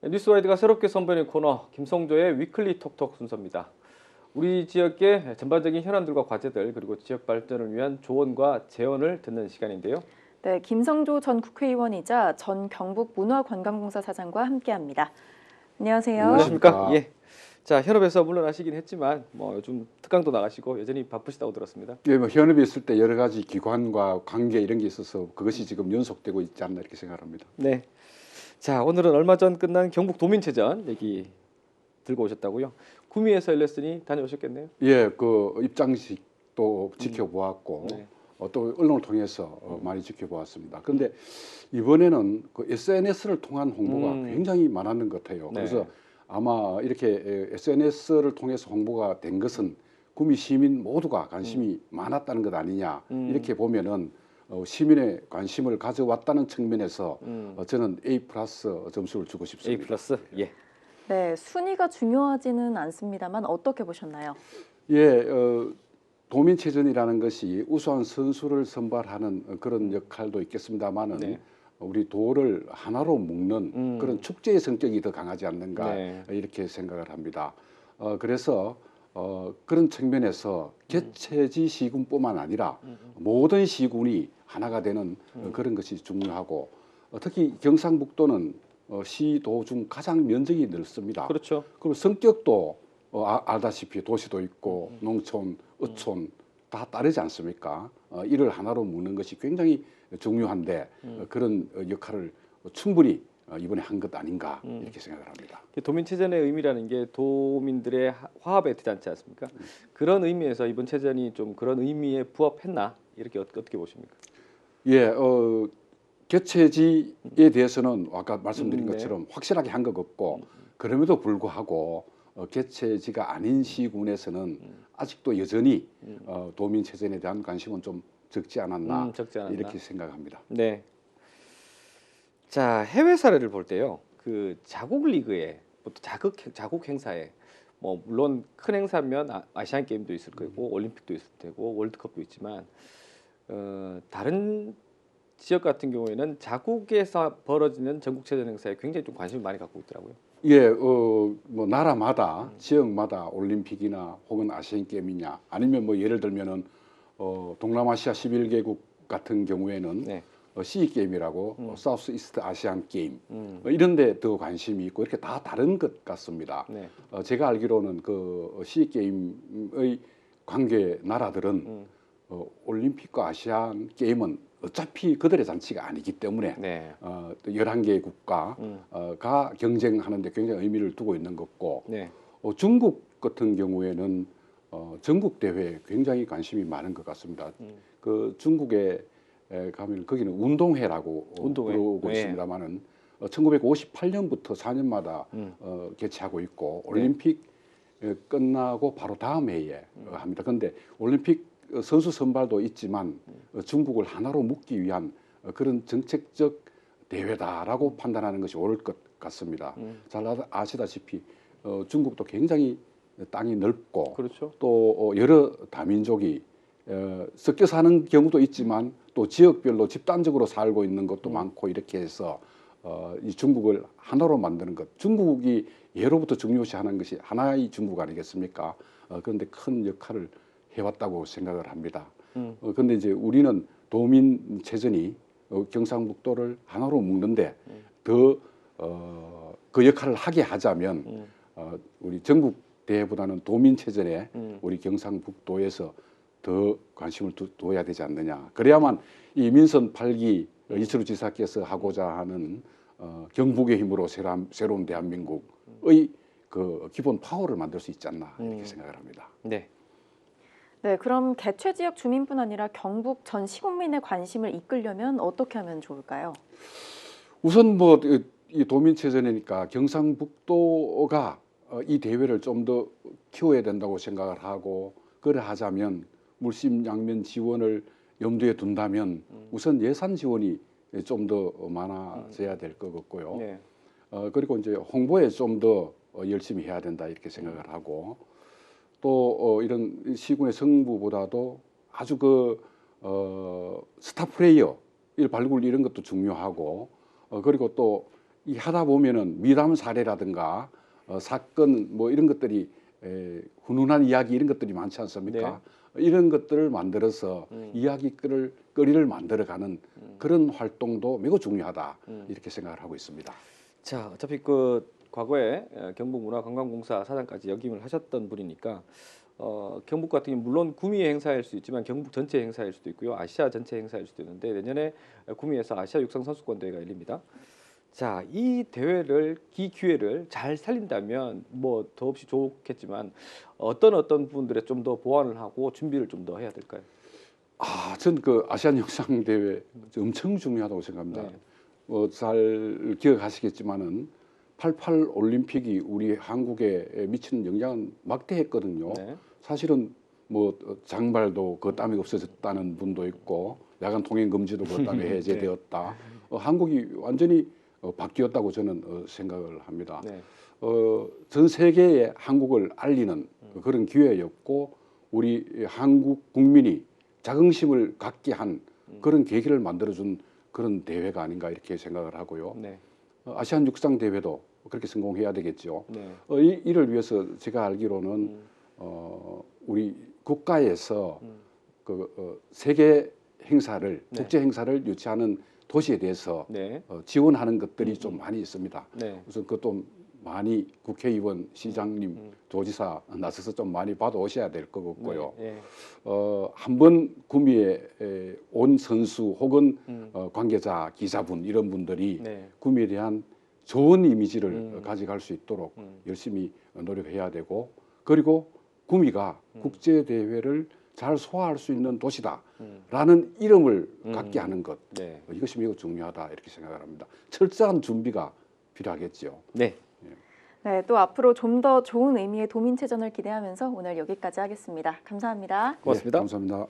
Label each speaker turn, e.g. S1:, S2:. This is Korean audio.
S1: 뉴스와이드가 새롭게 선보이는 코너 김성조의 위클리 톡톡 순서입니다. 우리 지역의 전반적인 현안들과 과제들 그리고 지역 발전을 위한 조언과 제언을 듣는 시간인데요.
S2: 네, 김성조 전 국회의원이자 전 경북문화관광공사 사장과 함께합니다. 안녕하세요.
S1: 안녕하십니까? 예. 자, 현업에서 물러나시긴 했지만 요즘 특강도 나가시고 여전히 바쁘시다고 들었습니다.
S3: 예, 현업에 있을 때 여러 가지 기관과 관계 이런 게 있어서 그것이 지금 연속되고 있지 않나 이렇게 생각합니다.
S1: 네. 자, 오늘은 얼마 전 끝난 경북 도민체전 얘기 들고 오셨다고요? 구미에서 열렸으니 다녀오셨겠네요.
S3: 예, 그 입장식도 지켜보았고
S1: 네.
S3: 또 언론을 통해서 많이 지켜보았습니다. 그런데 이번에는 그 SNS를 통한 홍보가 굉장히 많았는 것 같아요.
S1: 네.
S3: 그래서 아마 이렇게 SNS를 통해서 홍보가 된 것은 구미 시민 모두가 관심이 많았다는 것 아니냐 이렇게 보면은 시민의 관심을 가져왔다는 측면에서 저는 A+ 점수를 주고 싶습니다.
S1: A+. 예.
S2: 네, 순위가 중요하지는 않습니다만 어떻게 보셨나요?
S3: 예, 도민체전이라는 것이 우수한 선수를 선발하는 그런 역할도 있겠습니다만은
S1: 네.
S3: 우리 도를 하나로 묶는 그런 축제의 성격이 더 강하지 않는가
S1: 네.
S3: 이렇게 생각을 합니다. 그래서 그런 측면에서 개최지 시군뿐만 아니라 모든 시군이 하나가 되는 그런 것이 중요하고 특히 경상북도는 시도 중 가장 면적이 넓습니다.
S1: 그렇죠.
S3: 그리고 성격도 알다시피 도시도 있고 농촌, 어촌 다 다르지 않습니까? 이를 하나로 묶는 것이 굉장히 중요한데 그런 역할을 충분히 이번에 한 것 아닌가 이렇게 생각을 합니다.
S1: 도민체전의 의미라는 게 도민들의 화합에 되지 않지 않습니까? 그런 의미에서 이번 체전이 좀 그런 의미에 부합했나? 이렇게 어떻게 보십니까?
S3: 예, 개최지에 대해서는 아까 말씀드린
S1: 네.
S3: 것처럼 확실하게 한 것 같고 그럼에도 불구하고 개최지가 아닌 시군에서는 아직도 여전히 도민체전에 대한 관심은 좀 적지 않았나,
S1: 적지 않았나.
S3: 이렇게 생각합니다.
S1: 네. 자, 해외 사례를 볼 때요. 그 자국 리그에 또 자국 행사에 물론 큰 행사면 아시안 게임도 있을 거고 올림픽도 있을 테고 월드컵도 있지만 다른 지역 같은 경우에는 자국에서 벌어지는 전국체전 행사에 굉장히 좀 관심을 많이 갖고 있더라고요.
S3: 예, 뭐 나라마다 지역마다 올림픽이나 혹은 아시안 게임이냐 아니면 뭐 예를 들면은 동남아시아 11개국 같은 경우에는
S1: 네.
S3: 시 게임이라고 사우스 이스트 아시안 게임 이런 데 더 관심이 있고 이렇게 다 다른 것 같습니다.
S1: 네.
S3: 제가 알기로는 그 시 게임의 관계 나라들은 올림픽과 아시안 게임은 어차피 그들의 잔치가 아니기 때문에
S1: 네.
S3: 또 11개의 국가가 경쟁하는 데 굉장히 의미를 두고 있는 것고
S1: 네.
S3: 중국 같은 경우에는 전국 대회에 굉장히 관심이 많은 것 같습니다. 그 중국에 가면 거기는 운동회라고 부르고
S1: 네.
S3: 있습니다만은 1958년부터 4년마다 개최하고 있고 올림픽 끝나고 바로 다음 해에 합니다. 그런데 올림픽 선수 선발도 있지만 중국을 하나로 묶기 위한 그런 정책적 대회다라고 판단하는 것이 옳을 것 같습니다. 잘 아시다시피 중국도 굉장히 땅이 넓고
S1: 그렇죠.
S3: 또 여러 다민족이 섞여 사는 경우도 있지만 또 지역별로 집단적으로 살고 있는 것도 많고 이렇게 해서 이 중국을 하나로 만드는 것, 중국이 예로부터 중요시하는 것이 하나의 중국 아니겠습니까? 그런데 큰 역할을 해왔다고 생각을 합니다. 그런데 이제 우리는 도민체전이 경상북도를 하나로 묶는데 더 그 역할을 하게 하자면 우리 전국 대회보다는 도민체전에 우리 경상북도에서 더 관심을 둬야 되지 않느냐. 그래야만 이 민선 8기 이철우 지사께서 하고자 하는 경북의 힘으로 새로운 대한민국의 그 기본 파워를 만들 수 있지 않나 이렇게 생각을 합니다.
S1: 네.
S2: 네, 그럼 개최 지역 주민뿐 아니라 경북 전 시국민의 관심을 이끌려면 어떻게 하면 좋을까요?
S3: 우선 뭐 이 도민체전이니까 경상북도가 이 대회를 좀 더 키워야 된다고 생각을 하고 그래 하자면 물심양면 지원을 염두에 둔다면 우선 예산 지원이 좀 더 많아져야 될 것 같고요.
S1: 네.
S3: 그리고 이제 홍보에 좀 더 열심히 해야 된다 이렇게 생각을 하고 또 이런 시군의 성부보다도 아주 스타 플레이어 발굴 이런 것도 중요하고 그리고 또 이 하다 보면은 미담 사례라든가 사건 뭐 이런 것들이 훈훈한 이야기 이런 것들이 많지 않습니까? 이런 것들을 만들어서 이야기거리를 만들어가는 그런 활동도 매우 중요하다 이렇게 생각을 하고 있습니다.
S1: 자, 어차피 그 과거에 경북문화관광공사 사장까지 역임을 하셨던 분이니까 경북 같은 경우 물론 구미 행사일 수도 있지만 경북 전체 행사일 수도 있고요, 아시아 전체 행사일 수도 있는데 내년에 구미에서 아시아 육상 선수권 대회가 열립니다. 자, 이 대회를 이 기회를 잘 살린다면 뭐 더없이 좋겠지만 어떤 부분들에 좀 더 보완을 하고 준비를 좀 더 해야 될까요?
S3: 전 그 아시안 육상 대회 엄청 중요하다고 생각합니다.
S1: 네.
S3: 잘 기억하시겠지만은 88 올림픽이 우리 한국에 미치는 영향은 막대했거든요.
S1: 네.
S3: 사실은 뭐 장발도 그 땀이 없어졌다는 분도 있고 야간 통행 금지도 그 땀에 해제되었다. 한국이 완전히 바뀌었다고 저는 생각을 합니다.
S1: 네.
S3: 전 세계에 한국을 알리는 그런 기회였고 우리 한국 국민이 자긍심을 갖게 한 그런 계기를 만들어준 그런 대회가 아닌가 이렇게 생각을 하고요.
S1: 네.
S3: 아시안 육상 대회도 그렇게 성공해야 되겠죠.
S1: 네.
S3: 이를 위해서 제가 알기로는 우리 국가에서 세계 행사를
S1: 네.
S3: 국제 행사를 유치하는 도시에 대해서
S1: 네.
S3: 지원하는 것들이 좀 많이 있습니다.
S1: 네.
S3: 우선 그것도 많이 국회의원, 시장님, 도지사 나서서 좀 많이 받아오셔야 될 것 같고요.
S1: 네.
S3: 한번 구미에 온 선수 혹은 관계자, 기자분 이런 분들이
S1: 네.
S3: 구미에 대한 좋은 이미지를 가져갈 수 있도록 열심히 노력해야 되고 그리고 구미가 국제 대회를 잘 소화할 수 있는 도시다라는 이름을 갖게 하는 것
S1: 네.
S3: 이것이 매우 중요하다 이렇게 생각을 합니다. 철저한 준비가 필요하겠죠.
S1: 네.
S2: 네, 또 앞으로 좀 더 좋은 의미의 도민체전을 기대하면서 오늘 여기까지 하겠습니다. 감사합니다.
S1: 고맙습니다.
S3: 감사합니다.